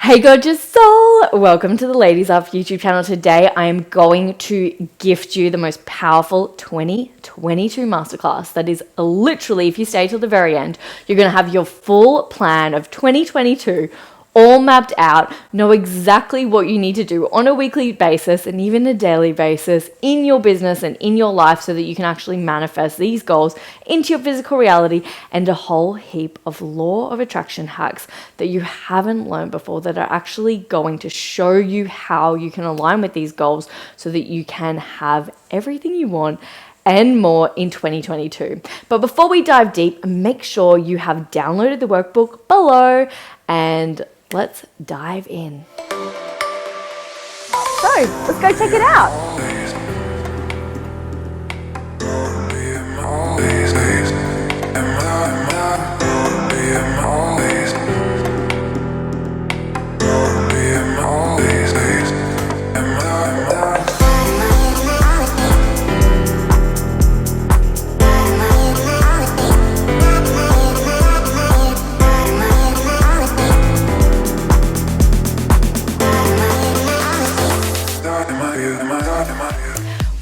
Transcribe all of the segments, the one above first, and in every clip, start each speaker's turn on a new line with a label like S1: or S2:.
S1: Hey gorgeous soul, welcome to the Ladies Up YouTube channel. Today I am going to gift you the most powerful 2022 masterclass. That is literally, if you stay till the very end, you're going to have your full plan of 2022 all mapped out, know exactly what you need to do on a weekly basis and even a daily basis in your business and in your life so that you can actually manifest these goals into your physical reality, and a whole heap of law of attraction hacks that you haven't learned before that are actually going to show you how you can align with these goals so that you can have everything you want and more in 2022. But before we dive deep, make sure you have downloaded the workbook below and let's dive in. So, let's go check it out.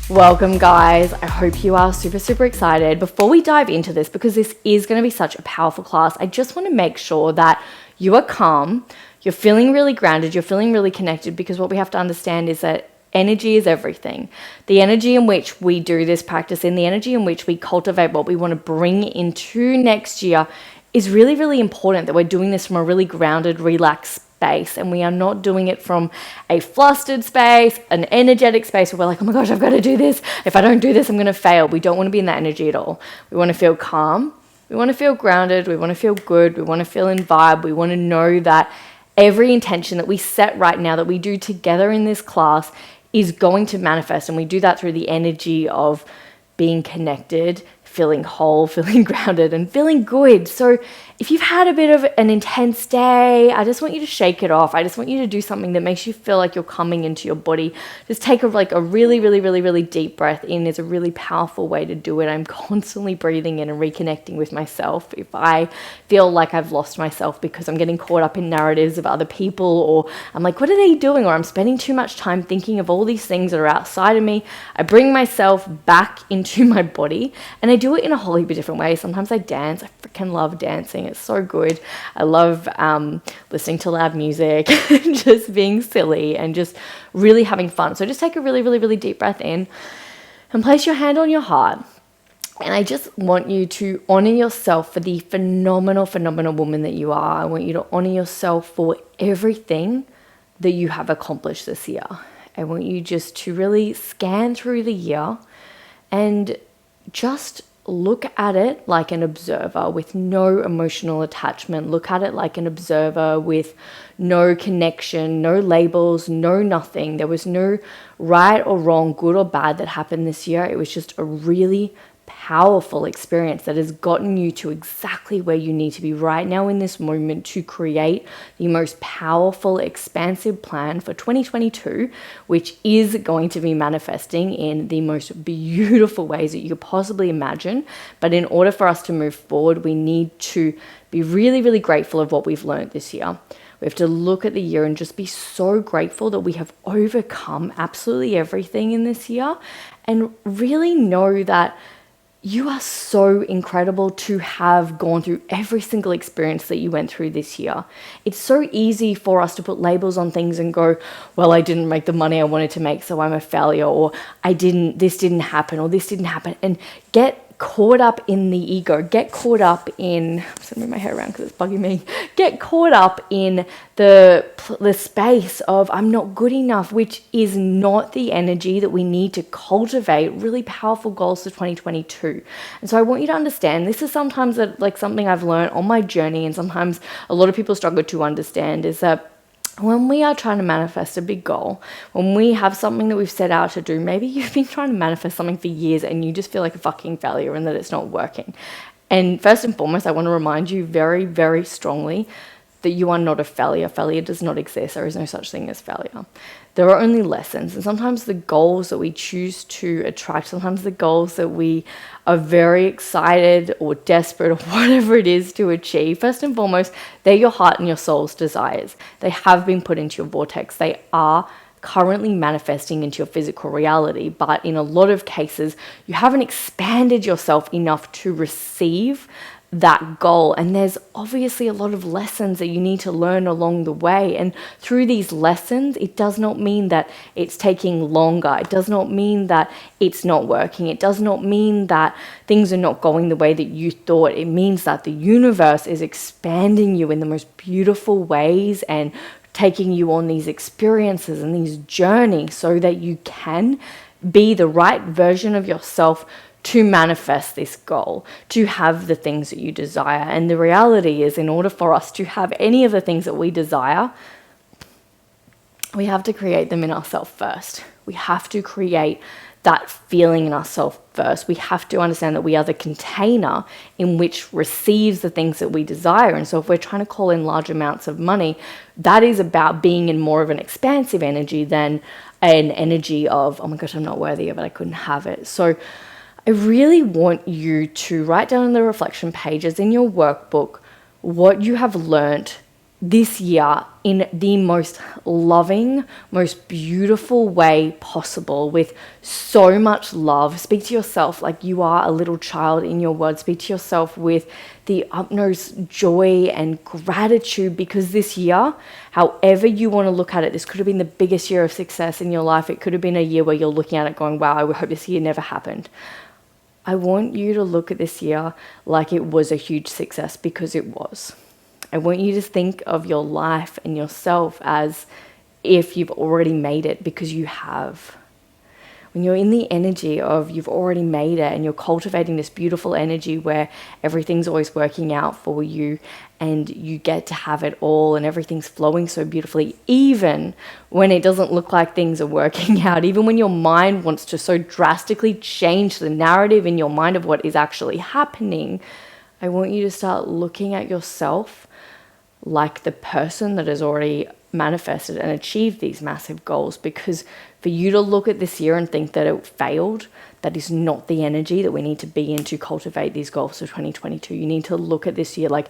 S1: Welcome guys, I hope you are super excited. Before we dive into this, because this is going to be such a powerful class, I just want to make sure that you are calm, you're feeling really grounded, you're feeling really connected, because what we have to understand is that energy is everything. The energy in which we do this practice and the energy in which we cultivate what we want to bring into next year is really important, that we're doing this from a really grounded, relaxed space, and we are not doing it from a flustered space, an energetic space where we're like, oh my gosh, I've got to do this. If I don't do this, I'm going to fail. We don't want to be in that energy at all. We want to feel calm. We want to feel grounded. We want to feel good. We want to feel in vibe. We want to know that every intention that we set right now, that we do together in this class, is going to manifest. And we do that through the energy of being connected, feeling whole, feeling grounded, and feeling good. So if you've had a bit of an intense day, I just want you to shake it off. I just want you to do something that makes you feel like you're coming into your body. Just take a really deep breath in. Is a really powerful way to do it. I'm constantly breathing in and reconnecting with myself. If I feel like I've lost myself because I'm getting caught up in narratives of other people, or I'm like, what are they doing? Or I'm spending too much time thinking of all these things that are outside of me, I bring myself back into my body, and I do it in a whole heap of different ways. Sometimes I dance. I freaking love dancing. It's so good. I love listening to loud music and just being silly and just really having fun. So just take a really deep breath in and place your hand on your heart. And I just want you to honor yourself for the phenomenal woman that you are. I want you to honor yourself for everything that you have accomplished this year. I want you just to really scan through the year and just look at it like an observer with no emotional attachment. Look at it like an observer with no connection, no labels, no nothing. There was no right or wrong, good or bad that happened this year. It was just a really powerful experience that has gotten you to exactly where you need to be right now in this moment to create the most powerful, expansive plan for 2022, which is going to be manifesting in the most beautiful ways that you could possibly imagine. But in order for us to move forward, we need to be really grateful of what we've learned this year. We have to look at the year and just be so grateful that we have overcome absolutely everything in this year, and really know that you are so incredible to have gone through every single experience that you went through this year. It's so easy for us to put labels on things and go, well, I didn't make the money I wanted to make, so I'm a failure, or this didn't happen, and get caught up in the ego, get caught up in, I'm just gonna move my hair around because it's bugging me, get caught up in the space of I'm not good enough, which is not the energy that we need to cultivate really powerful goals for 2022. And so I want you to understand, this is sometimes something I've learned on my journey, and sometimes a lot of people struggle to understand, is that when we are trying to manifest a big goal, when we have something that we've set out to do, maybe you've been trying to manifest something for years and you just feel like a fucking failure and that it's not working. And first and foremost, I want to remind you very strongly, that you are not a failure. Failure does not exist. There is no such thing as failure. There are only lessons. And sometimes the goals that we choose to attract, sometimes the goals that we are very excited or desperate or whatever it is to achieve, first and foremost, they're your heart and your soul's desires. They have been put into your vortex. They are currently manifesting into your physical reality, but in a lot of cases, you haven't expanded yourself enough to receive that goal. And there's obviously a lot of lessons that you need to learn along the way. And through these lessons, it does not mean that it's taking longer. It does not mean that it's not working. It does not mean that things are not going the way that you thought. It means that the universe is expanding you in the most beautiful ways and taking you on these experiences and these journeys so that you can be the right version of yourself to manifest this goal, to have the things that you desire. And the reality is, in order for us to have any of the things that we desire, we have to create them in ourselves first. We have to create that feeling in ourselves first. We have to understand that we are the container in which receives the things that we desire. And so if we're trying to call in large amounts of money, that is about being in more of an expansive energy than an energy of, oh my gosh, I'm not worthy of it, I couldn't have it. So I really want you to write down in the reflection pages in your workbook what you have learnt this year in the most loving, most beautiful way possible, with so much love. Speak to yourself like you are a little child in your words. Speak to yourself with the utmost joy and gratitude, because this year, however you want to look at it, this could have been the biggest year of success in your life. It could have been a year where you're looking at it going, wow, I hope this year never happened. I want you to look at this year like it was a huge success, because it was. I want you to think of your life and yourself as if you've already made it, because you have. When you're in the energy of you've already made it and you're cultivating this beautiful energy where everything's always working out for you and you get to have it all and everything's flowing so beautifully, even when it doesn't look like things are working out, even when your mind wants to so drastically change the narrative in your mind of what is actually happening, I want you to start looking at yourself like the person that has already manifested and achieved these massive goals. Because for you to look at this year and think that it failed, that is not the energy that we need to be in to cultivate these goals for 2022. You need to look at this year like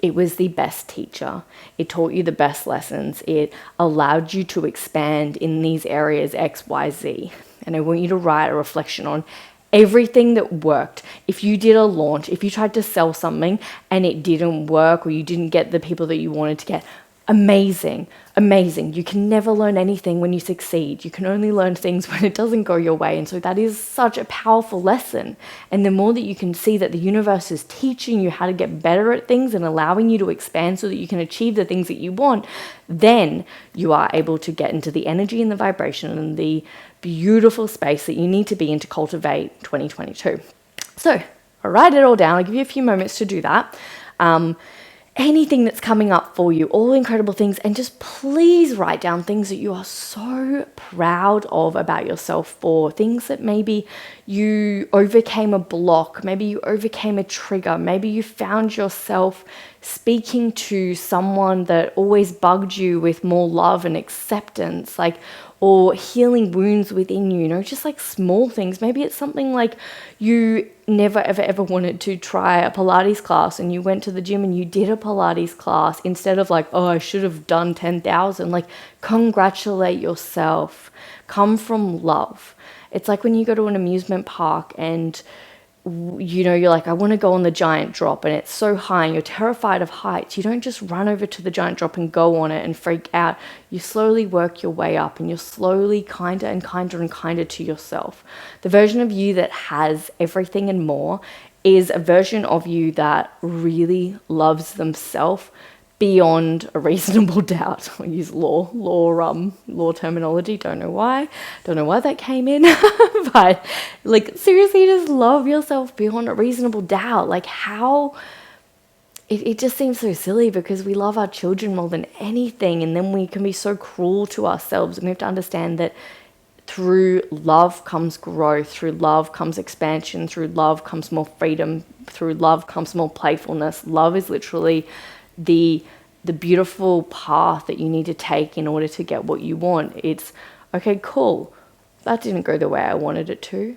S1: it was the best teacher. It taught you the best lessons. It allowed you to expand in these areas X, Y, Z. And I want you to write a reflection on everything that worked. If you did a launch, if you tried to sell something and it didn't work, or you didn't get the people that you wanted to get, amazing. You can never learn anything when you succeed. You can only learn things when it doesn't go your way. And so that is such a powerful lesson. And the more that you can see that the universe is teaching you how to get better at things and allowing you to expand so that you can achieve the things that you want, then you are able to get into the energy and the vibration and the beautiful space that you need to be in to cultivate 2022. So I'll write it all down. I'll give you a few moments to do that. Anything that's coming up for you, all incredible things, and just please write down things that you are so proud of about yourself, for things that maybe you overcame a block, maybe you overcame a trigger, maybe you found yourself speaking to someone that always bugged you with more love and acceptance, or healing wounds within you, just like small things. Maybe it's something like you never, ever wanted to try a Pilates class and you went to the gym and you did a Pilates class instead of I should have done 10,000. Congratulate yourself. Come from love. It's like when you go to an amusement park and you're like, I want to go on the giant drop, and it's so high and you're terrified of heights. You don't just run over to the giant drop and go on it and freak out. You slowly work your way up, and you're slowly kinder and kinder and kinder to yourself. The version of you that has everything and more is a version of you that really loves themselves beyond a reasonable doubt. I use law terminology. Don't know why that came in. But seriously, just love yourself beyond a reasonable doubt. How it just seems so silly, because we love our children more than anything, and then we can be so cruel to ourselves. And we have to understand that through love comes growth, through love comes expansion, through love comes more freedom, through love comes more playfulness. Love is literally the the beautiful path that you need to take in order to get what you want. It's, okay, cool, that didn't go the way I wanted it to,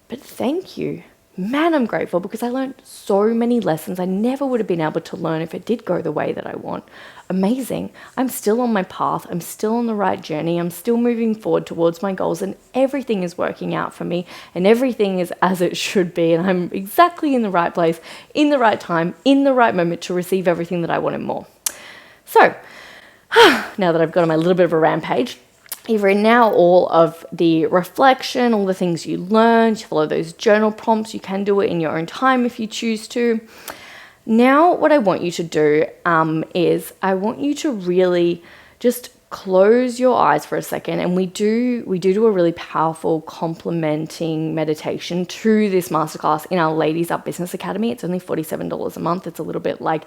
S1: but thank you. Man, I'm grateful because I learned so many lessons I never would have been able to learn if it did go the way that I want. Amazing. I'm still on my path. I'm still on the right journey. I'm still moving forward towards my goals, and everything is working out for me, and everything is as it should be. And I'm exactly in the right place, in the right time, in the right moment to receive everything that I want and more. So now that I've got on my little bit of a rampage, you've written out all of the reflection, all the things you learned, you follow those journal prompts. You can do it in your own time if you choose to. Now what I want you to do is I want you to really just close your eyes for a second, and we do a really powerful complementing meditation to this masterclass in our Ladies Up Business Academy. It's only $47 a month. It's a little bit like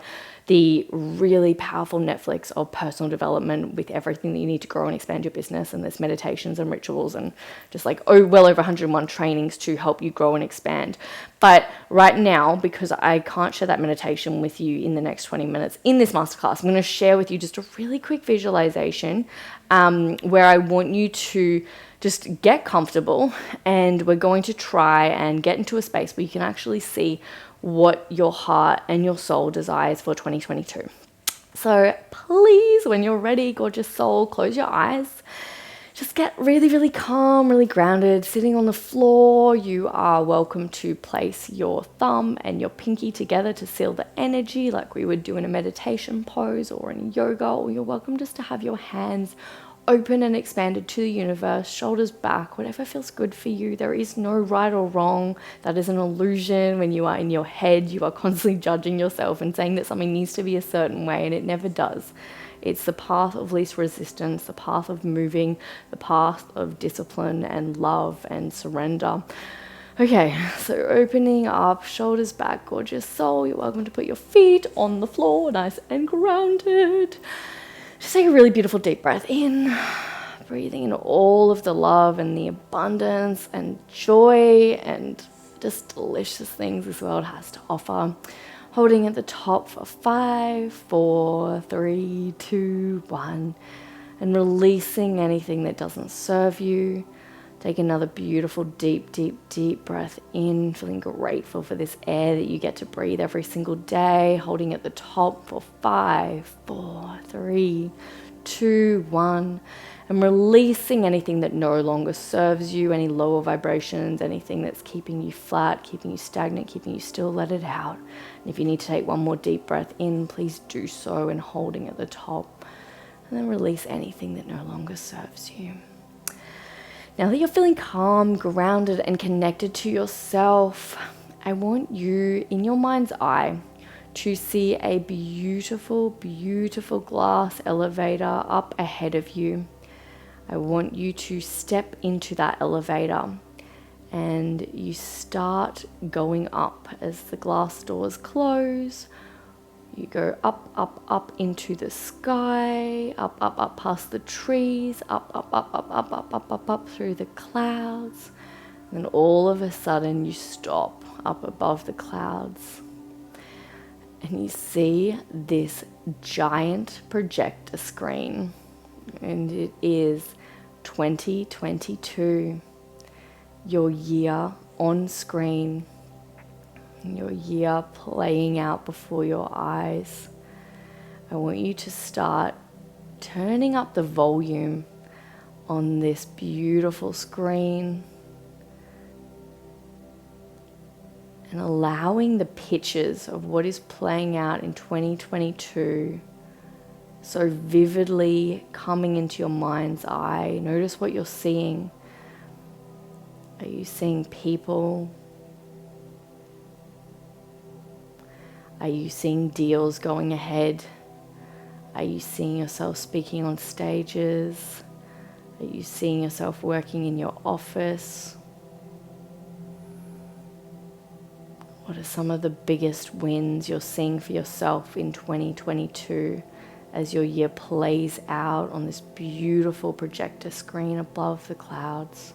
S1: the really powerful Netflix of personal development with everything that you need to grow and expand your business. And there's meditations and rituals and just like well over 101 trainings to help you grow and expand. But right now, because I can't share that meditation with you in the next 20 minutes in this masterclass, I'm going to share with you just a really quick visualization where I want you to just get comfortable, and we're going to try and get into a space where you can actually see what your heart and your soul desires for 2022. So please, when you're ready, gorgeous soul, close your eyes. Just get really, really calm, really grounded. Sitting on the floor, you are welcome to place your thumb and your pinky together to seal the energy like we would do in a meditation pose or in yoga, or you're welcome just to have your hands open and expanded to the universe, shoulders back, whatever feels good for you. There is no right or wrong. That is an illusion. When you are in your head, you are constantly judging yourself and saying that something needs to be a certain way, and it never does. It's the path of least resistance, the path of moving, the path of discipline and love and surrender. Okay, so opening up, shoulders back, gorgeous soul. You're welcome to put your feet on the floor, nice and grounded. Just take a really beautiful deep breath in, breathing in all of the love and the abundance and joy and just delicious things this world has to offer. Holding at the top for 5, 4, 3, 2, 1, and releasing anything that doesn't serve you. Take another beautiful deep, deep, deep breath in, feeling grateful for this air that you get to breathe every single day. Holding at the top for 5, 4, 3, 2, 1, and releasing anything that no longer serves you, any lower vibrations, anything that's keeping you flat, keeping you stagnant, keeping you still, let it out. And if you need to take one more deep breath in, please do so, and holding at the top. And then release anything that no longer serves you. Now that you're feeling calm, grounded, and connected to yourself, I want you, in your mind's eye, to see a beautiful, beautiful glass elevator up ahead of you. I want you to step into that elevator, and you start going up as the glass doors close. You go up, up, up into the sky, up, up, up past the trees, up, up, up, up, up, up, up, up, up through the clouds. And then all of a sudden you stop up above the clouds, and you see this giant projector screen, and it is 2022, your year on screen. Your year playing out before your eyes. I want you to start turning up the volume on this beautiful screen and allowing the pictures of what is playing out in 2022 so vividly coming into your mind's eye. Notice what you're seeing. Are you seeing people? Are you seeing deals going ahead? Are you seeing yourself speaking on stages? Are you seeing yourself working in your office? What are some of the biggest wins you're seeing for yourself in 2022 as your year plays out on this beautiful projector screen above the clouds?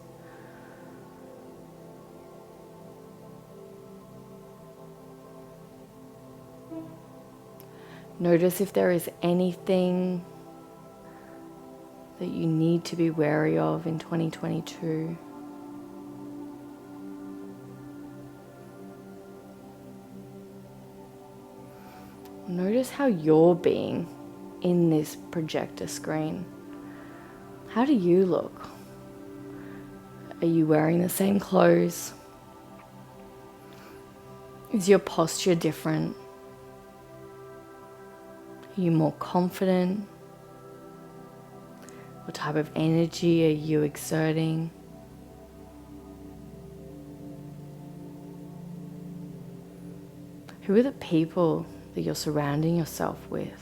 S1: Notice if there is anything that you need to be wary of in 2022. Notice how you're being in this projector screen. How do you look? Are you wearing the same clothes? Is your posture different? Are you more confident? What type of energy are you exerting? Who are the people that you're surrounding yourself with?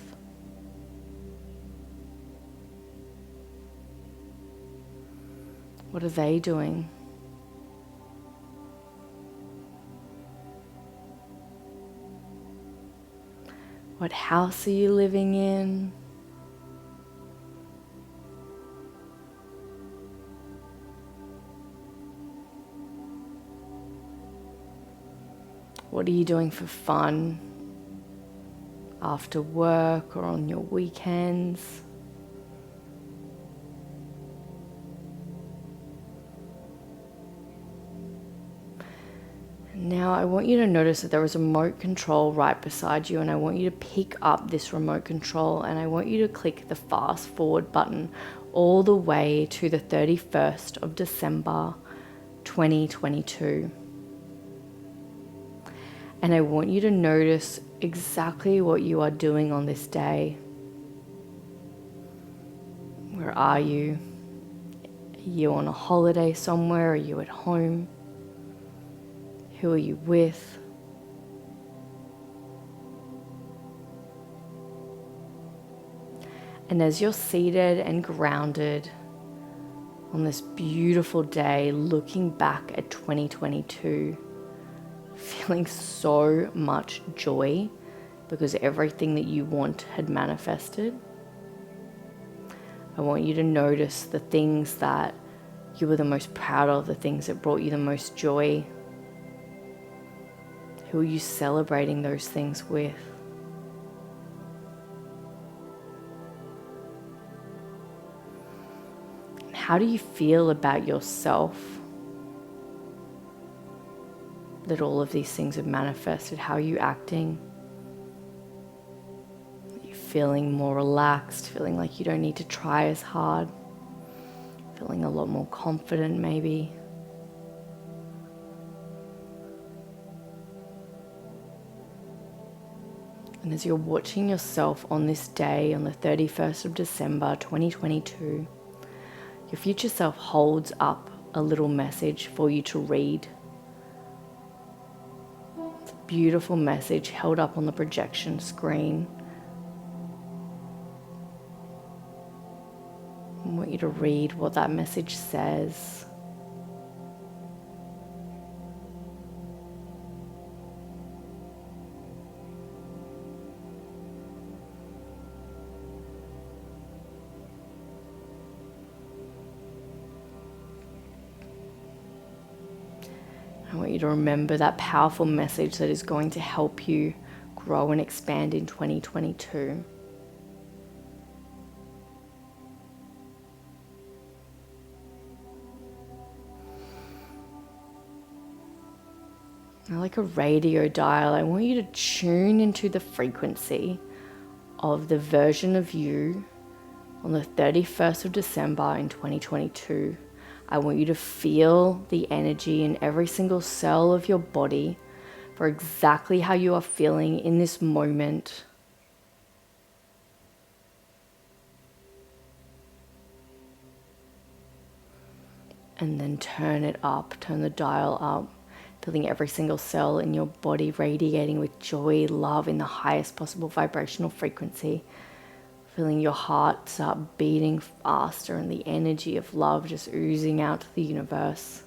S1: What are they doing? What house are you living in? What are you doing for fun after work or on your weekends? Now I want you to notice that there is a remote control right beside you, and I want you to pick up this remote control and I want you to click the fast forward button all the way to the 31st of December 2022. And I want you to notice exactly what you are doing on this day. Where are you? Are you on a holiday somewhere? Are you at home? Who are you with? And as you're seated and grounded on this beautiful day, looking back at 2022, feeling so much joy because everything that you want had manifested, I want you to notice the things that you were the most proud of, the things that brought you the most joy. Who are you celebrating those things with? How do you feel about yourself that all of these things have manifested? How are you acting? Are you feeling more relaxed, feeling like you don't need to try as hard, feeling a lot more confident maybe? And as you're watching yourself on this day, on the 31st of December 2022, your future self holds up a little message for you to read. It's a beautiful message held up on the projection screen. I want you to read what that message says. I want you to remember that powerful message that is going to help you grow and expand in 2022. Now, like a radio dial, I want you to tune into the frequency of the version of you on the 31st of December in 2022. I want you to feel the energy in every single cell of your body for exactly how you are feeling in this moment. And then turn it up, turn the dial up, feeling every single cell in your body radiating with joy, love in the highest possible vibrational frequency. Feeling your heart start beating faster and the energy of love just oozing out to the universe.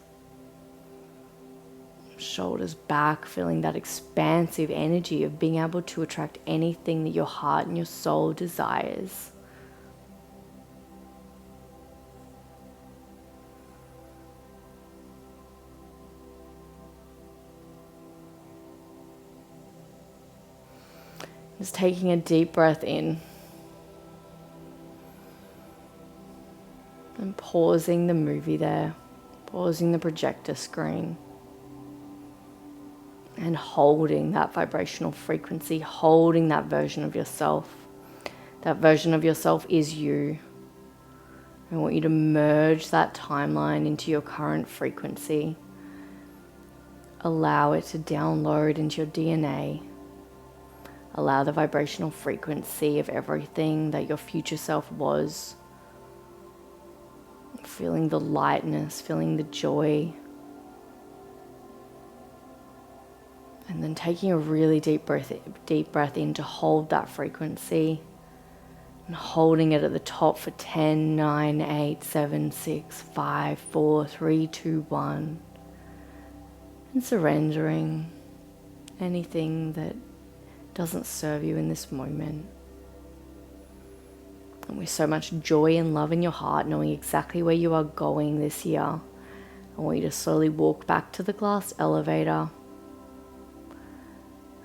S1: Shoulders back, feeling that expansive energy of being able to attract anything that your heart and your soul desires. Just taking a deep breath in and pausing the movie there, pausing the projector screen, and holding that vibrational frequency, holding that version of yourself. That version of yourself is you. I want you to merge that timeline into your current frequency. Allow it to download into your DNA. Allow the vibrational frequency of everything that your future self was. Feeling the lightness, feeling the joy. And then taking a really deep breath in to hold that frequency. And holding it at the top for 10, 9, 8, 7, 6, 5, 4, 3, 2, 1. And surrendering anything that doesn't serve you in this moment. And with so much joy and love in your heart, knowing exactly where you are going this year, I want you to slowly walk back to the glass elevator.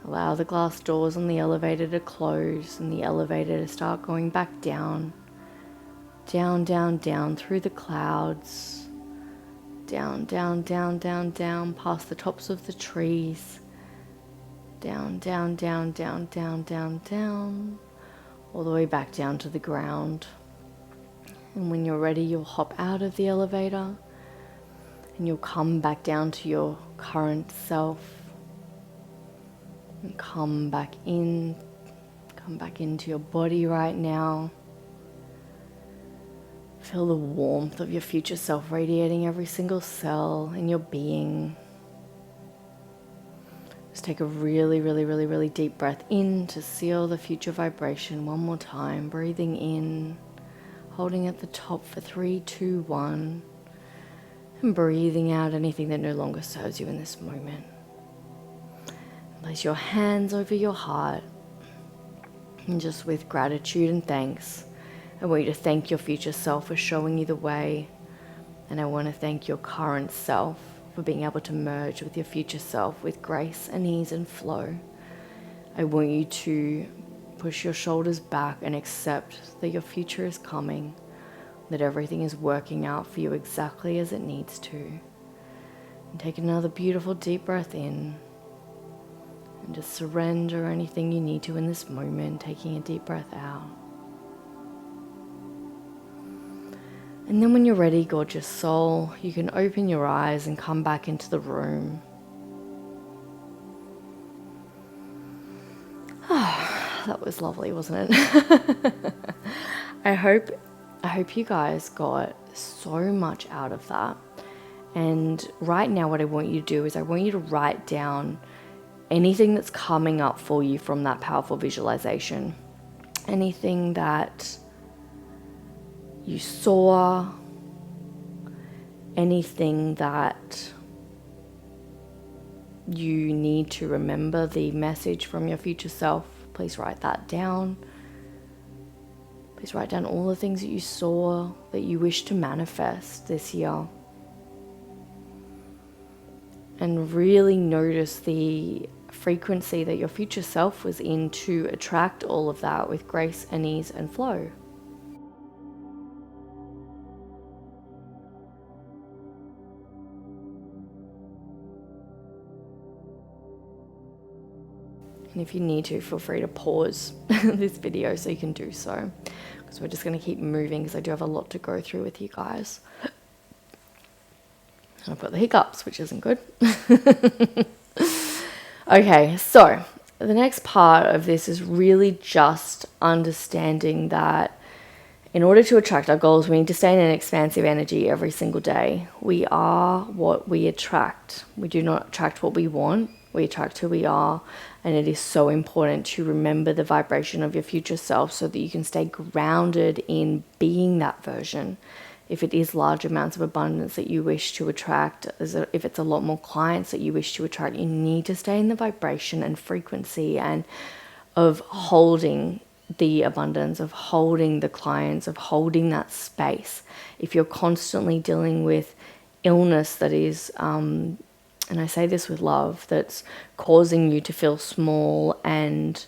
S1: Allow the glass doors on the elevator to close and the elevator to start going back down. Down, down, down through the clouds. Down, down, down, down, down past the tops of the trees. Down, down, down, down, down, down, down. All the way back down to the ground. And when you're ready, you'll hop out of the elevator and you'll come back down to your current self. And come back into your body right now. Feel the warmth of your future self radiating every single cell in your being. Just take a really, really, really, really deep breath in to seal the future vibration one more time. Breathing in, holding at the top for 3, 2, 1. And breathing out anything that no longer serves you in this moment. Place your hands over your heart, and just with gratitude and thanks, I want you to thank your future self for showing you the way, and I want to thank your current self for being able to merge with your future self with grace and ease and flow. I want you to push your shoulders back and accept that your future is coming, that everything is working out for you exactly as it needs to. And take another beautiful deep breath in. And just surrender anything you need to in this moment, taking a deep breath out. And then when you're ready, gorgeous soul, you can open your eyes and come back into the room. That was lovely, wasn't it? I hope you guys got so much out of that. And right now what I want you to do is I want you to write down anything that's coming up for you from that powerful visualization. Anything that you saw, anything that you need to remember the message from your future self, please write that down. Please write down all the things that you saw that you wish to manifest this year. And really notice the frequency that your future self was in to attract all of that with grace and ease and flow. And if you need to, feel free to pause this video so you can do so, because we're just going to keep moving because I do have a lot to go through with you guys. And I've got the hiccups, which isn't good. Okay, so the next part of this is really just understanding that in order to attract our goals, we need to stay in an expansive energy every single day. We are what we attract. We do not attract what we want. We attract who we are. And it is so important to remember the vibration of your future self so that you can stay grounded in being that version. If it is large amounts of abundance that you wish to attract, if it's a lot more clients that you wish to attract, you need to stay in the vibration and frequency and of holding the abundance, of holding the clients, of holding that space. If you're constantly dealing with illness that is, and I say this with love, that's causing you to feel small and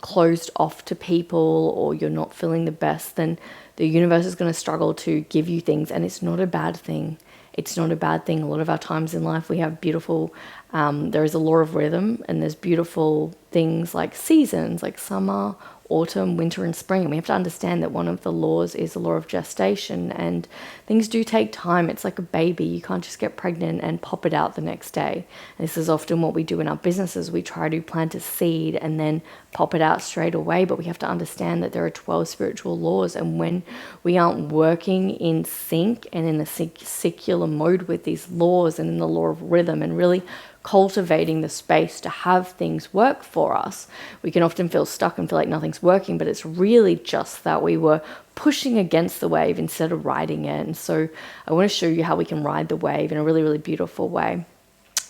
S1: closed off to people, or you're not feeling the best, then the universe is going to struggle to give you things, and it's not a bad thing. It's not a bad thing. A lot of our times in life, we have beautiful, there is a law of rhythm, and there's beautiful things like seasons, like summer, autumn, winter, and spring. And we have to understand that one of the laws is the law of gestation, and things do take time. It's like a baby. You can't just get pregnant and pop it out the next day. And this is often what we do in our businesses. We try to plant a seed and then pop it out straight away, but we have to understand that there are 12 spiritual laws, and when we aren't working in sync and in a secular mode with these laws and in the law of rhythm and really cultivating the space to have things work for us, we can often feel stuck and feel like nothing's working, but it's really just that we were pushing against the wave instead of riding it. And so I want to show you how we can ride the wave in a really, really beautiful way.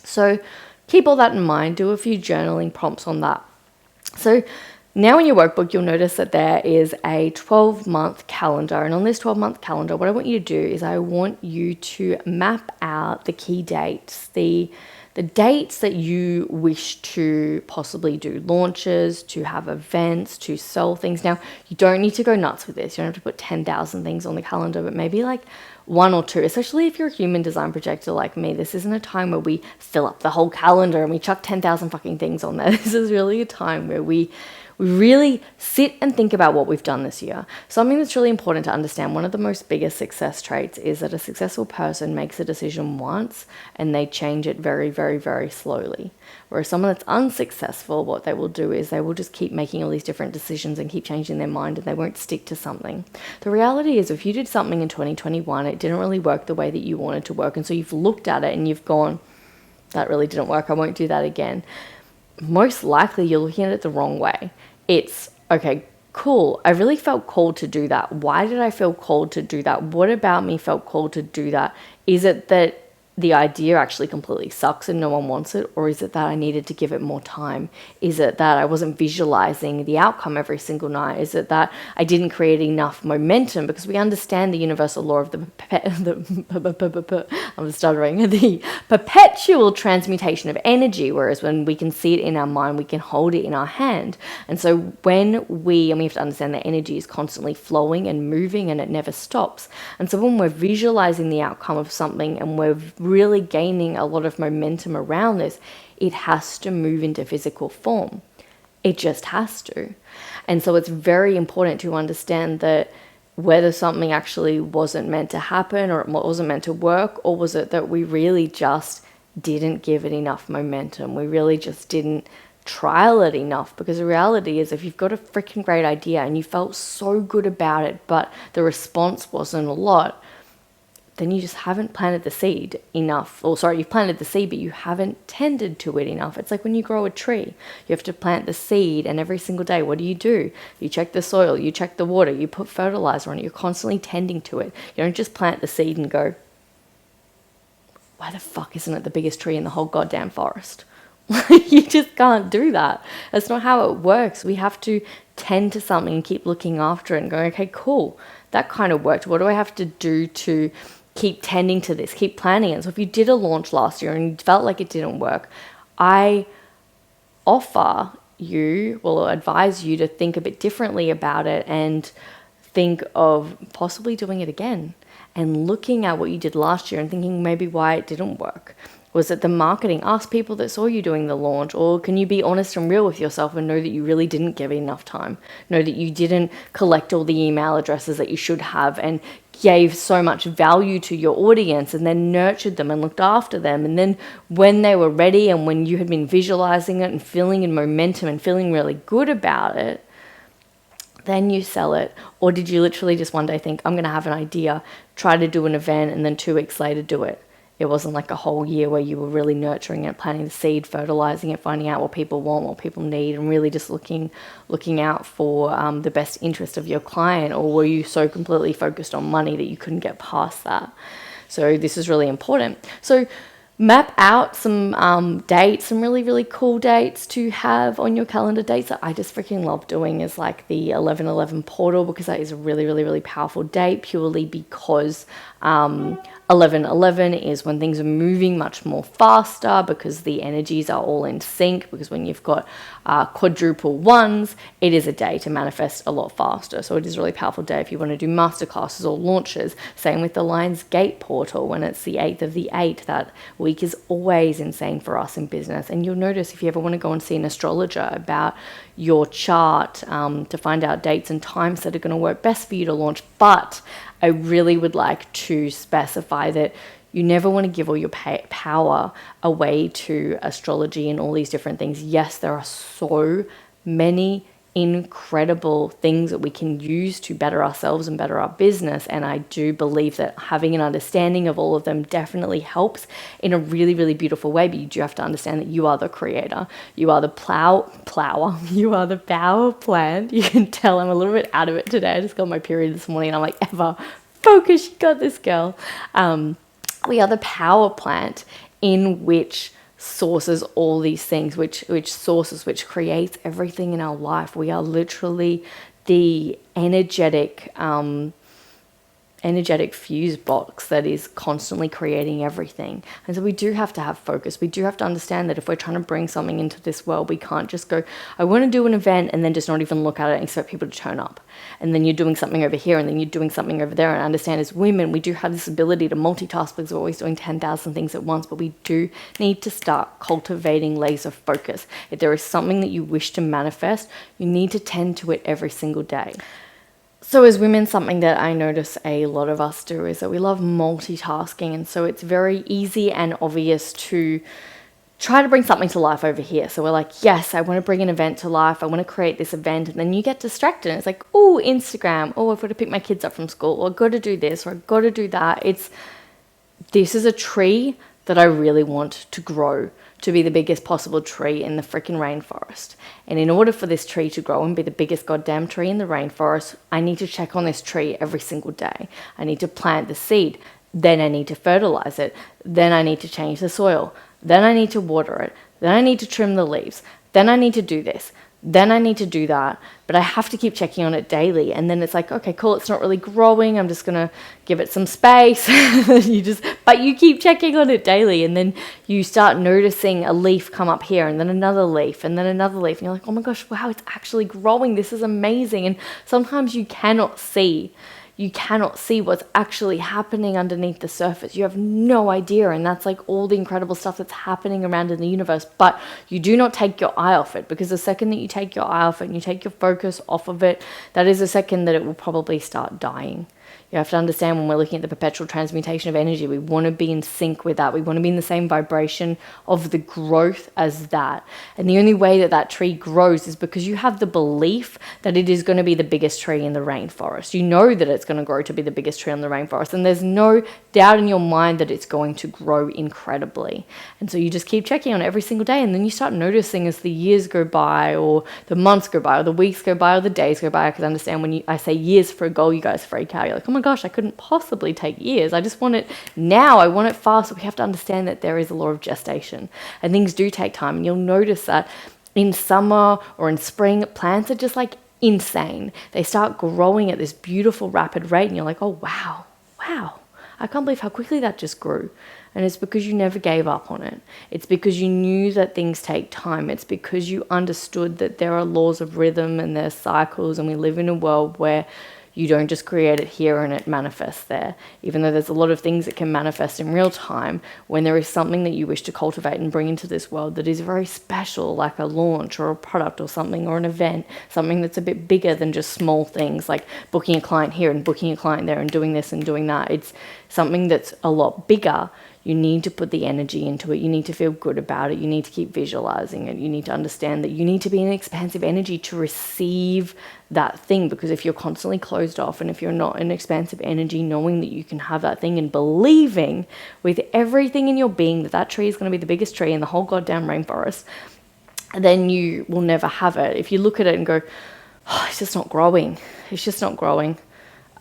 S1: So keep all that in mind, do a few journaling prompts on that. So now in your workbook, you'll notice that there is a 12-month calendar. And on this 12-month calendar, what I want you to do is I want you to map out the key dates, the dates that you wish to possibly do launches, to have events, to sell things. Now, you don't need to go nuts with this. You don't have to put 10,000 things on the calendar, but maybe like one or two, especially if you're a human design projector like me. This isn't a time where we fill up the whole calendar and we chuck 10,000 fucking things on there. This is really a time where we really sit and think about what we've done this year. Something that's really important to understand, one of the most biggest success traits is that a successful person makes a decision once and they change it very, very, very slowly. Whereas someone that's unsuccessful, what they will do is they will just keep making all these different decisions and keep changing their mind, and they won't stick to something. The reality is, if you did something in 2021, it didn't really work the way that you wanted to work, and so you've looked at it and you've gone, that really didn't work, I won't do that again. Most likely you're looking at it the wrong way. It's, okay, cool, I really felt called to do that. Why did I feel called to do that? What about me felt called to do that? Is it that the idea actually completely sucks and no one wants it? Or is it that I needed to give it more time? Is it that I wasn't visualizing the outcome every single night? Is it that I didn't create enough momentum? Because we understand the universal law of the perpetual transmutation of energy, whereas when we can see it in our mind, we can hold it in our hand. And so when we have to understand that energy is constantly flowing and moving and it never stops. And so when we're visualizing the outcome of something and we're really gaining a lot of momentum around this, it has to move into physical form. It just has to. And so it's very important to understand that whether something actually wasn't meant to happen or it wasn't meant to work, or was it that we really just didn't give it enough momentum? We really just didn't trial it enough, because the reality is if you've got a freaking great idea and you felt so good about it, but the response wasn't a lot, then you just haven't planted the seed enough. Or sorry, you've planted the seed, but you haven't tended to it enough. It's like when you grow a tree, you have to plant the seed, and every single day, what do? You check the soil, you check the water, you put fertilizer on it, you're constantly tending to it. You don't just plant the seed and go, why the fuck isn't it the biggest tree in the whole goddamn forest? You just can't do that. That's not how it works. We have to tend to something and keep looking after it and going, okay, cool, that kind of worked. What do I have to do to keep tending to this, keep planning it? So if you did a launch last year and you felt like it didn't work, I advise you to think a bit differently about it and think of possibly doing it again and looking at what you did last year and thinking maybe why it didn't work. Was it the marketing? Ask people that saw you doing the launch. Or can you be honest and real with yourself and know that you really didn't give it enough time? Know that you didn't collect all the email addresses that you should have and gave so much value to your audience and then nurtured them and looked after them. And then when they were ready and when you had been visualizing it and feeling in momentum and feeling really good about it, then you sell it? Or did you literally just one day think, I'm going to have an idea, try to do an event, and then 2 weeks later do it? It wasn't like a whole year where you were really nurturing it, planting the seed, fertilizing it, finding out what people want, what people need, and really just looking out for the best interest of your client. Or were you so completely focused on money that you couldn't get past that? So this is really important. So Map out some dates, some really, really cool dates to have on your calendar. Dates that I just freaking love doing is like the 11/11 portal, because that is a really, really, really powerful date, purely because 11/11 is when things are moving much more faster, because the energies are all in sync, because when you've got quadruple ones, it is a day to manifest a lot faster. So it is a really powerful day if you want to do masterclasses or launches. Same with the Lion's Gate portal, when it's the 8th of the 8th. That week is always insane for us in business. And you'll notice, if you ever want to go and see an astrologer about your chart, to find out dates and times that are going to work best for you to launch. But I really would like to specify that you never want to give all your power away to astrology and all these different things. Yes, there are so many incredible things that we can use to better ourselves and better our business. And I do believe that having an understanding of all of them definitely helps in a really, really beautiful way. But you do have to understand that you are the creator. You are the plower. You are the power plant. You can tell I'm a little bit out of it today. I just got my period this morning and I'm like, Eva, focus, you got this, girl. We are the power plant in which sources all these things, which creates everything in our life. We are literally the energetic fuse box that is constantly creating everything. And so we do have to have focus. We do have to understand that if we're trying to bring something into this world, we can't just go, I want to do an event, and then just not even look at it and expect people to turn up. And then you're doing something over here, and then you're doing something over there. And I understand, as women, we do have this ability to multitask, because we're always doing 10,000 things at once, but we do need to start cultivating laser focus. If there is something that you wish to manifest, you need to tend to it every single day. So as women, something that I notice a lot of us do is that we love multitasking. And so it's very easy and obvious to try to bring something to life over here. So we're like, yes, I want to bring an event to life. I want to create this event. And then you get distracted. And it's like, oh, Instagram. Oh, I've got to pick my kids up from school. Or I've got to do this. Or I've got to do that. This is a tree that I really want to grow to be the biggest possible tree in the freaking rainforest. And in order for this tree to grow and be the biggest goddamn tree in the rainforest, I need to check on this tree every single day. I need to plant the seed. Then I need to fertilize it. Then I need to change the soil. Then I need to water it. Then I need to trim the leaves. Then I need to do this. Then I need to do that. But I have to keep checking on it daily. And then it's like, okay, cool, it's not really growing. I'm just going to give it some space. But you keep checking on it daily. And then you start noticing a leaf come up here, and then another leaf, and then another leaf. And you're like, oh my gosh, wow, it's actually growing. This is amazing. And sometimes you cannot see what's actually happening underneath the surface. You have no idea. And that's like all the incredible stuff that's happening around in the universe. But you do not take your eye off it, because the second that you take your eye off it and you take your focus off of it, that is the second that it will probably start dying. You have to understand, when we're looking at the perpetual transmutation of energy, we want to be in sync with that. We want to be in the same vibration of the growth as that. And the only way that that tree grows is because you have the belief that it is going to be the biggest tree in the rainforest. You know that it's going to grow to be the biggest tree in the rainforest. And there's no doubt in your mind that it's going to grow incredibly. And so you just keep checking on it every single day. And then you start noticing, as the years go by, or the months go by, or the weeks go by, or the days go by. Because I understand, when I say years for a goal, you guys freak out. You're like, oh my gosh, I couldn't possibly take years. I just want it now. I want it fast. So we have to understand that there is a law of gestation, and things do take time. And you'll notice that in summer or in spring, plants are just like insane. They start growing at this beautiful rapid rate, and you're like, oh wow, I can't believe how quickly that just grew. And it's because you never gave up on it. It's because you knew that things take time. It's because you understood that there are laws of rhythm and there's cycles, and we live in a world where you don't just create it here and it manifests there. Even though there's a lot of things that can manifest in real time, when there is something that you wish to cultivate and bring into this world that is very special, like a launch or a product or something, or an event, something that's a bit bigger than just small things like booking a client here and booking a client there and doing this and doing that. It's something that's a lot bigger. You need to put the energy into it. You need to feel good about it. You need to keep visualizing it. You need to understand that you need to be in expansive energy to receive that thing. Because if you're constantly closed off, and if you're not in expansive energy, knowing that you can have that thing and believing with everything in your being that that tree is going to be the biggest tree in the whole goddamn rainforest, then you will never have it. If you look at it and go, oh, it's just not growing. It's just not growing.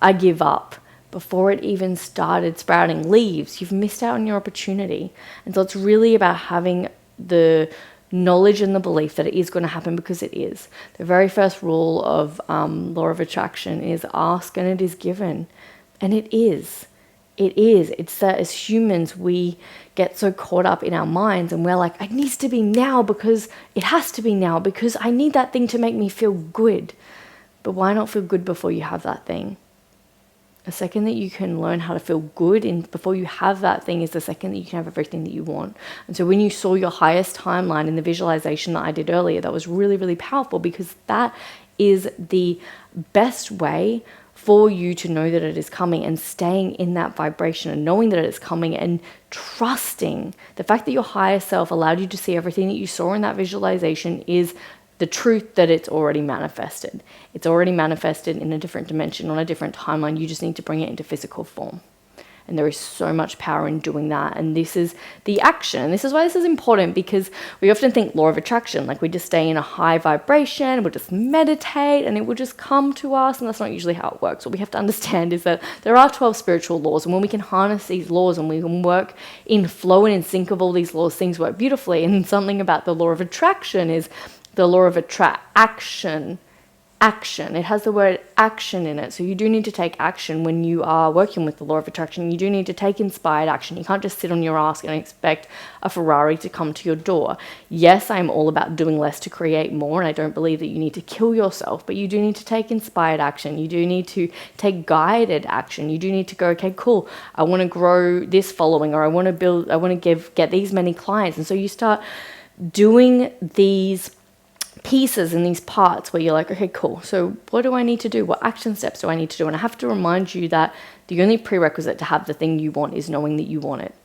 S1: I give up. before it even started sprouting leaves, you've missed out on your opportunity. And so it's really about having the knowledge and the belief that it is going to happen, because it is. The very first rule of law of attraction is ask and it is given. And it is. It is. It's that as humans, we get so caught up in our minds and we're like, it needs to be now because it has to be now because I need that thing to make me feel good. But why not feel good before you have that thing? The second that you can learn how to feel good before you have that thing is the second that you can have everything that you want. And so when you saw your highest timeline in the visualization that I did earlier, that was really, really powerful, because that is the best way for you to know that it is coming, and staying in that vibration and knowing that it is coming and trusting the fact that your higher self allowed you to see everything that you saw in that visualization is the truth that it's already manifested. It's already manifested in a different dimension, on a different timeline. You just need to bring it into physical form. And there is so much power in doing that. And this is the action. And this is why this is important, because we often think law of attraction, like we just stay in a high vibration, we'll just meditate and it will just come to us. And that's not usually how it works. What we have to understand is that there are 12 spiritual laws. And when we can harness these laws and we can work in flow and in sync of all these laws, things work beautifully. And something about the law of attraction is the law of action. It has the word action in it. So you do need to take action when you are working with the law of attraction. You do need to take inspired action. You can't just sit on your ass and expect a Ferrari to come to your door. Yes, I'm all about doing less to create more, and I don't believe that you need to kill yourself, but you do need to take inspired action. You do need to take guided action. You do need to go, okay, cool, I want to grow this following, or I want to get these many clients. And so you start doing these pieces and these parts where you're like, okay, cool, so what do I need to do? What action steps do I need to do? And I have to remind you that the only prerequisite to have the thing you want is knowing that you want it.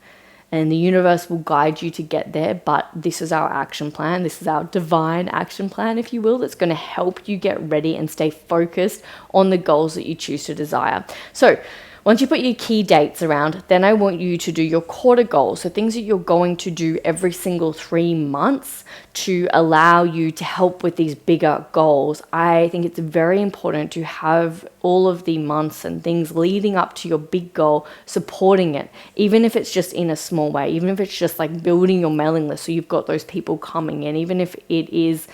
S1: And the universe will guide you to get there, but this is our action plan. This is our divine action plan, if you will, that's going to help you get ready and stay focused on the goals that you choose to desire. So once you put your key dates around, then I want you to do your quarter goals. So things that you're going to do every single 3 months to allow you to help with these bigger goals. I think it's very important to have all of the months and things leading up to your big goal supporting it, even if it's just in a small way, even if it's just like building your mailing list so you've got those people coming in, even if it is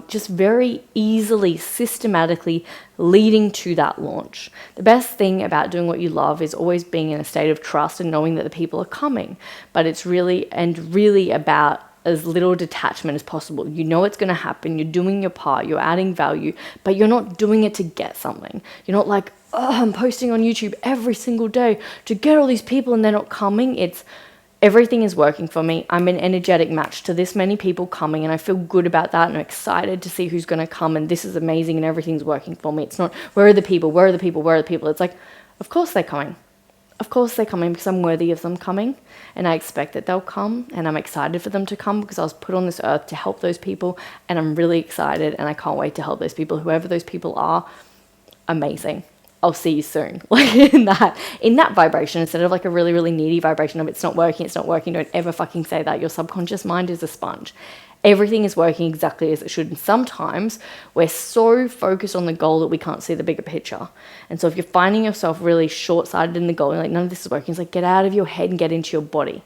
S1: just very easily, systematically leading to that launch. The best thing about doing what you love is always being in a state of trust and knowing that the people are coming. But it's really about as little detachment as possible. You know it's going to happen. You're doing your part. You're adding value, but you're not doing it to get something. You're not like, oh, I'm posting on YouTube every single day to get all these people and they're not coming. It's everything is working for me. I'm an energetic match to this many people coming, and I feel good about that, and I'm excited to see who's going to come, and this is amazing, and everything's working for me. It's not, where are the people? Where are the people? Where are the people? It's like, of course they're coming. Of course they're coming because I'm worthy of them coming, and I expect that they'll come, and I'm excited for them to come because I was put on this earth to help those people, and I'm really excited, and I can't wait to help those people. Whoever those people are, amazing. I'll see you soon. Like in that vibration, instead of like a really, really needy vibration of it's not working. Don't ever fucking say that. Your subconscious mind is a sponge. Everything is working exactly as it should. And sometimes we're so focused on the goal that we can't see the bigger picture. And so if you're finding yourself really short-sighted in the goal, you're like, none of this is working, it's like, get out of your head and get into your body.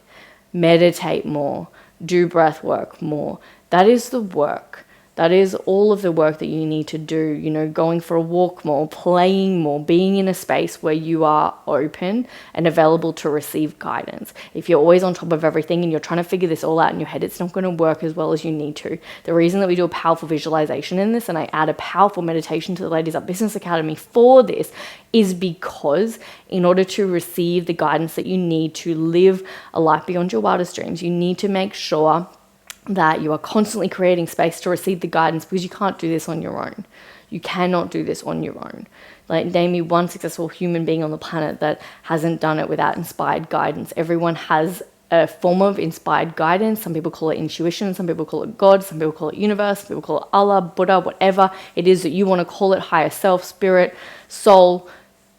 S1: Meditate more. Do breath work more. That is the work. That is all of the work that you need to do, going for a walk more, playing more, being in a space where you are open and available to receive guidance. If you're always on top of everything and you're trying to figure this all out in your head, it's not going to work as well as you need to. The reason that we do a powerful visualization in this, and I add a powerful meditation to the Ladies Up Business Academy for this, is because in order to receive the guidance that you need to live a life beyond your wildest dreams, you need to make sure that you are constantly creating space to receive the guidance, because you can't do this on your own. You cannot do this on your own. Like, name me one successful human being on the planet that hasn't done it without inspired guidance. Everyone has a form of inspired guidance. Some people call it intuition, some people call it God, some people call it universe, some people call it Allah, Buddha, whatever it is that you want to call it, higher self, spirit, soul.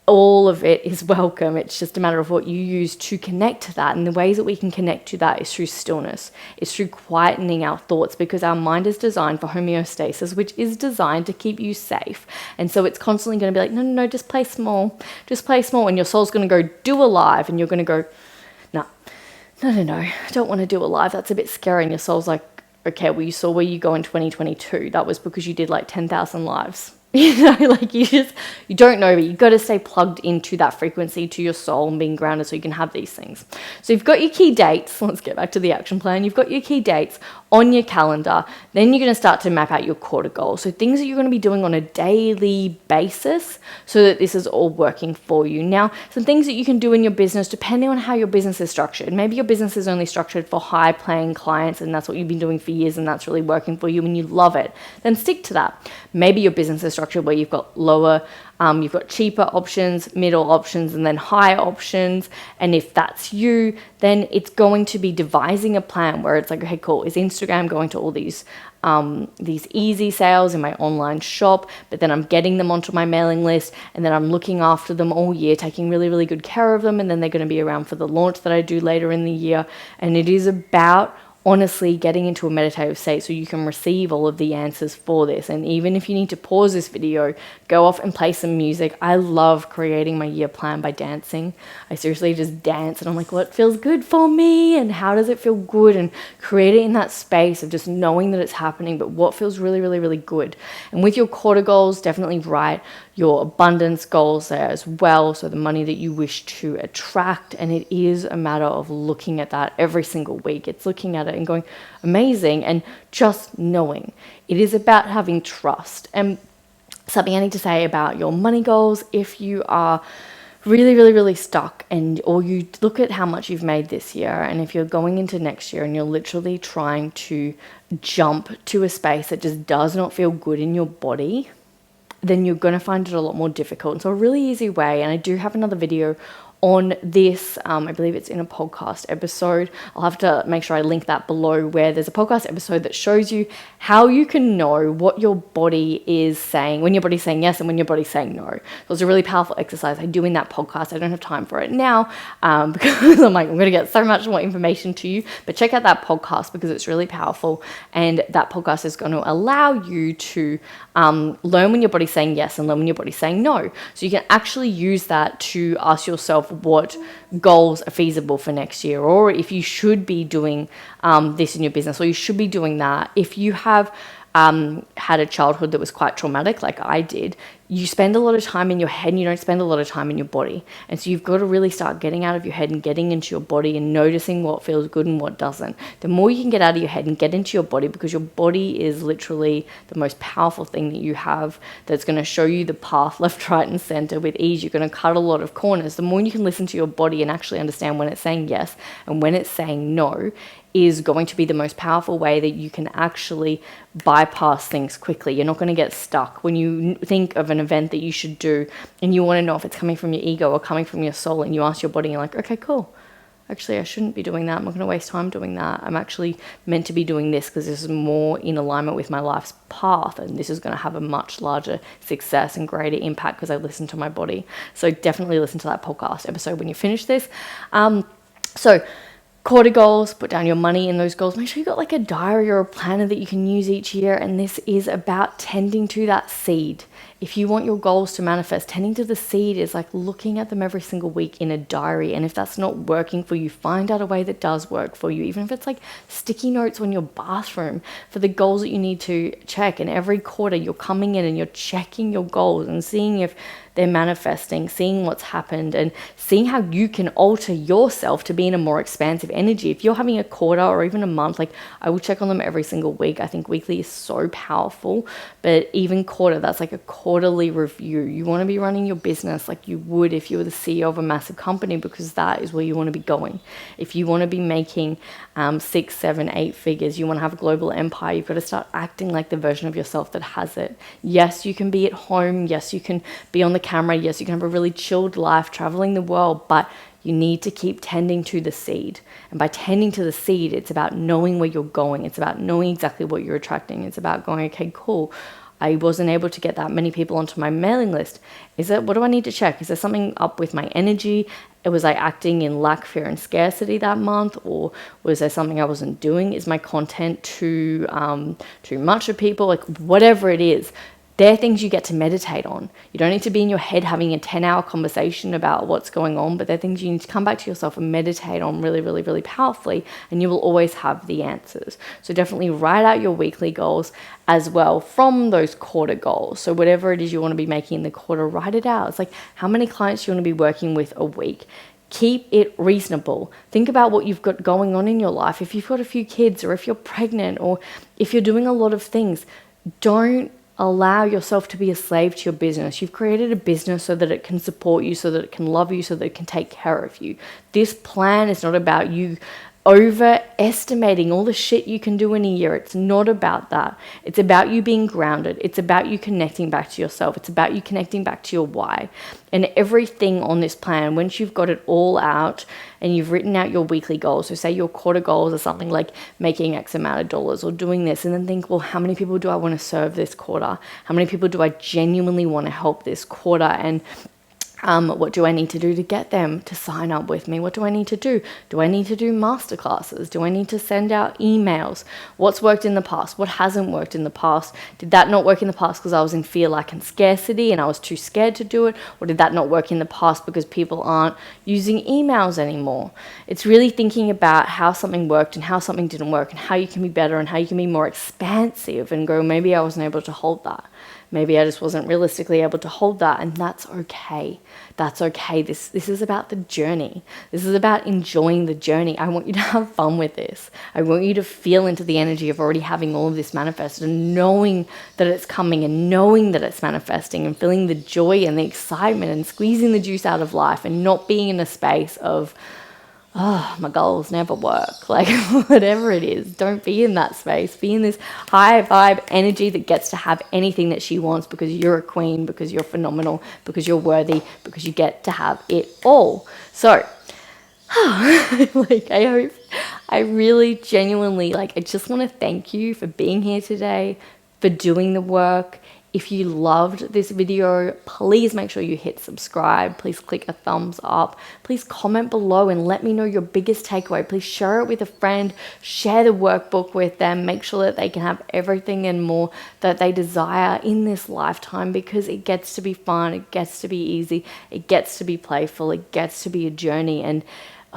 S1: all of it is welcome. It's just a matter of what you use to connect to that. And the ways that we can connect to that is through stillness. It's through quietening our thoughts, because our mind is designed for homeostasis, which is designed to keep you safe. And so it's constantly going to be like, no, just play small. Just play small. And your soul's going to go, do a live. And you're going to go, no, I don't want to do a live. That's a bit scary. And your soul's like, okay, well, you saw where you go in 2022. That was because you did like 10,000 lives. Like you don't know, but you got to stay plugged into that frequency, to your soul, and being grounded so you can have these things. So you've got your key dates. Let's get back to the action plan. You've got your key dates on your calendar. Then you're going to start to map out your quarter goals. So things that you're going to be doing on a daily basis so that this is all working for you. Now, some things that you can do in your business, depending on how your business is structured. Maybe your business is only structured for high paying clients, and that's what you've been doing for years, and that's really working for you and you love it. Then stick to that. Maybe your business is structured where you've got lower, you've got cheaper options, middle options, and then higher options. And if that's you, then it's going to be devising a plan where it's like, okay, cool, is Instagram going to all these easy sales in my online shop, but then I'm getting them onto my mailing list, and then I'm looking after them all year, taking really, really good care of them, and then they're going to be around for the launch that I do later in the year. And it is about honestly getting into a meditative state so you can receive all of the answers for this. And even if you need to pause this video, go off and play some music. I love creating my year plan by dancing. I seriously just dance, and I'm like, what feels good for me and how does it feel good, and create it in that space of just knowing that it's happening, but what feels really, really, really good. And with your quarter goals, definitely write your abundance goals there as well, so the money that you wish to attract. And it is a matter of looking at that every single week. It's looking at it and going, amazing, and just knowing. It is about having trust. And something I need to say about your money goals, if you are really, really, really stuck, or you look at how much you've made this year, and if you're going into next year and you're literally trying to jump to a space that just does not feel good in your body, then you're going to find it a lot more difficult. And so a really easy way, and I do have another video on this, I believe it's in a podcast episode. I'll have to make sure I link that below, where there's a podcast episode that shows you how you can know what your body is saying, when your body's saying yes and when your body's saying no. So it's a really powerful exercise I do in that podcast. I don't have time for it now because I'm going to get so much more information to you, but check out that podcast because it's really powerful. And that podcast is going to allow you to learn when your body's saying yes and learn when your body's saying no. So you can actually use that to ask yourself what goals are feasible for next year, or if you should be doing this in your business, or you should be doing that. If you have had a childhood that was quite traumatic like I did, you spend a lot of time in your head and you don't spend a lot of time in your body. And so you've got to really start getting out of your head and getting into your body and noticing what feels good and what doesn't. The more you can get out of your head and get into your body, because your body is literally the most powerful thing that you have, that's going to show you the path left, right, and center with ease. You're going to cut a lot of corners. The more you can listen to your body and actually understand when it's saying yes and when it's saying no, is going to be the most powerful way that you can actually bypass things quickly. You're not going to get stuck. When you think of an event that you should do and you want to know if it's coming from your ego or coming from your soul, and you ask your body, and you're like, okay, cool. Actually, I shouldn't be doing that. I'm not going to waste time doing that. I'm actually meant to be doing this because this is more in alignment with my life's path, and this is going to have a much larger success and greater impact because I listened to my body. So definitely listen to that podcast episode when you finish this. So quarter goals, put down your money in those goals. Make sure you got like a diary or a planner that you can use each year. And this is about tending to that seed. If you want your goals to manifest, tending to the seed is like looking at them every single week in a diary. And if that's not working for you, find out a way that does work for you. Even if it's like sticky notes on your bathroom for the goals that you need to check. And every quarter you're coming in and you're checking your goals and seeing if they're manifesting, seeing what's happened, and seeing how you can alter yourself to be in a more expansive energy. If you're having a quarter or even a month, like I will check on them every single week. I think weekly is so powerful, but even quarter, that's like a quarterly review. You want to be running your business like you would if you were the CEO of a massive company, because that is where you want to be going. If you want to be making 6, 7, 8 figures, you want to have a global empire, you've got to start acting like the version of yourself that has it. Yes, you can be at home. Yes, you can be on the camera. Yes, you can have a really chilled life traveling the world, but you need to keep tending to the seed. And by tending to the seed, it's about knowing where you're going. It's about knowing exactly what you're attracting. It's about going, okay, cool. I wasn't able to get that many people onto my mailing list. What do I need to check? Is there something up with my energy? Was I acting in lack, fear, and scarcity that month? Or was there something I wasn't doing? Is my content too much for people? Like, whatever it is, they're things you get to meditate on. You don't need to be in your head having a 10-hour conversation about what's going on, but they're things you need to come back to yourself and meditate on really, really, really powerfully, and you will always have the answers. So definitely write out your weekly goals as well from those quarter goals. So whatever it is you want to be making in the quarter, write it out. It's like, how many clients you want to be working with a week? Keep it reasonable. Think about what you've got going on in your life. If you've got a few kids, or if you're pregnant, or if you're doing a lot of things, don't allow yourself to be a slave to your business. You've created a business so that it can support you, so that it can love you, so that it can take care of you. This plan is not about you overestimating all the shit you can do in a year. It's not about that. It's about you being grounded. It's about you connecting back to yourself. It's about you connecting back to your why. And everything on this plan, once you've got it all out and you've written out your weekly goals, so say your quarter goals are something like making X amount of dollars or doing this, and then think, well, how many people do I want to serve this quarter? How many people do I genuinely want to help this quarter? And what do I need to do to get them to sign up with me? What do I need to do? Do I need to do masterclasses? Do I need to send out emails? What's worked in the past? What hasn't worked in the past? Did that not work in the past because I was in fear, lack, and scarcity and I was too scared to do it? Or did that not work in the past because people aren't using emails anymore? It's really thinking about how something worked and how something didn't work, and how you can be better and how you can be more expansive and go, maybe I wasn't able to hold that. Maybe I just wasn't realistically able to hold that, and that's okay. That's okay. This is about the journey. This is about enjoying the journey. I want you to have fun with this. I want you to feel into the energy of already having all of this manifested and knowing that it's coming and knowing that it's manifesting and feeling the joy and the excitement and squeezing the juice out of life and not being in a space of, oh, my goals never work. Like, whatever it is, don't be in that space. Be in this high vibe energy that gets to have anything that she wants because you're a queen, because you're phenomenal, because you're worthy, because you get to have it all. So, like, I really genuinely, like, I just want to thank you for being here today, for doing the work. If you loved this video, please make sure you hit subscribe. Please click a thumbs up. Please comment below and let me know your biggest takeaway. Please share it with a friend. Share the workbook with them. Make sure that they can have everything and more that they desire in this lifetime, because it gets to be fun. It gets to be easy. It gets to be playful. It gets to be a journey. And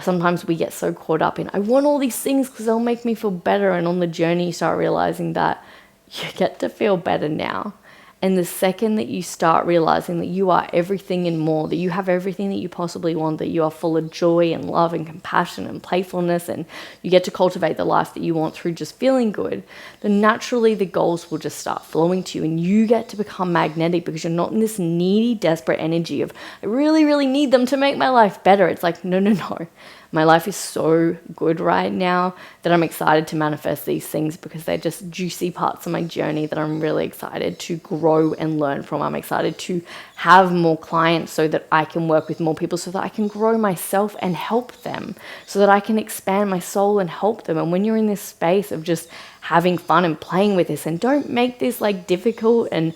S1: sometimes we get so caught up in, I want all these things because they'll make me feel better. And on the journey, you start realizing that you get to feel better now. And the second that you start realizing that you are everything and more, that you have everything that you possibly want, that you are full of joy and love and compassion and playfulness, and you get to cultivate the life that you want through just feeling good, then naturally the goals will just start flowing to you, and you get to become magnetic because you're not in this needy, desperate energy of, I really, really need them to make my life better. It's like, no. My life is so good right now that I'm excited to manifest these things because they're just juicy parts of my journey that I'm really excited to grow and learn from. I'm excited to have more clients so that I can work with more people, so that I can grow myself and help them, so that I can expand my soul and help them. And when you're in this space of just having fun and playing with this, and don't make this like difficult and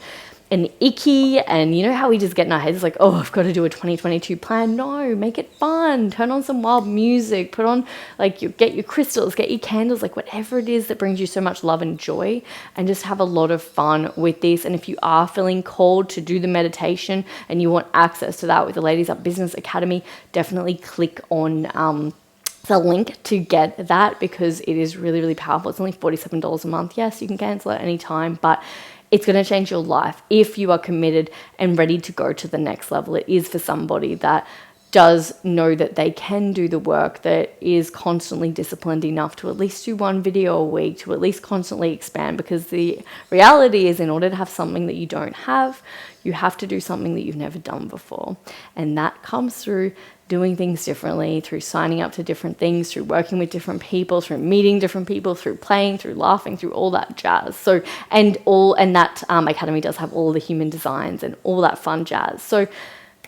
S1: icky, and you know how we just get in our heads like, oh, I've got to do a 2022 plan. No, make it fun. Turn on some wild music, put on like get your crystals, get your candles, like whatever it is that brings you so much love and joy, and just have a lot of fun with this. And if you are feeling called to do the meditation and you want access to that with the Ladies Up Business Academy, definitely click on the link to get that, because it is really, really powerful. It's only $47 a month. Yes, you can cancel at any time, but it's going to change your life if you are committed and ready to go to the next level. It is for somebody that does know that they can do the work, that is constantly disciplined enough to at least do one video a week, to at least constantly expand, because the reality is, in order to have something that you don't have, you have to do something that you've never done before. And that comes through doing things differently, through signing up to different things, through working with different people, through meeting different people, through playing, through laughing, through all that jazz. So, and that academy does have all the human designs and all that fun jazz. So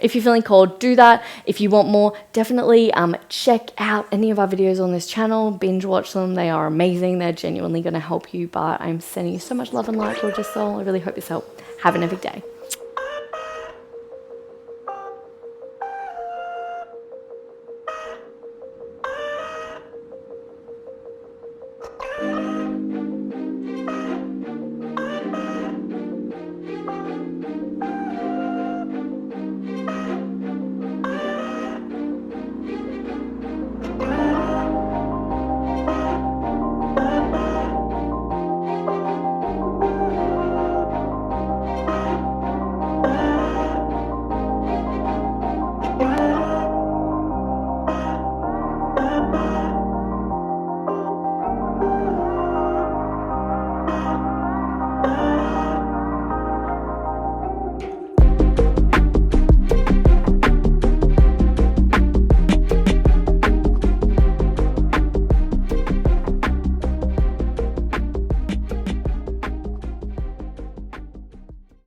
S1: if you're feeling called, do that. If you want more, definitely check out any of our videos on this channel, binge watch them. They are amazing. They're genuinely going to help you. But I'm sending you so much love and light, gorgeous soul. I really hope this helped. Have an epic day.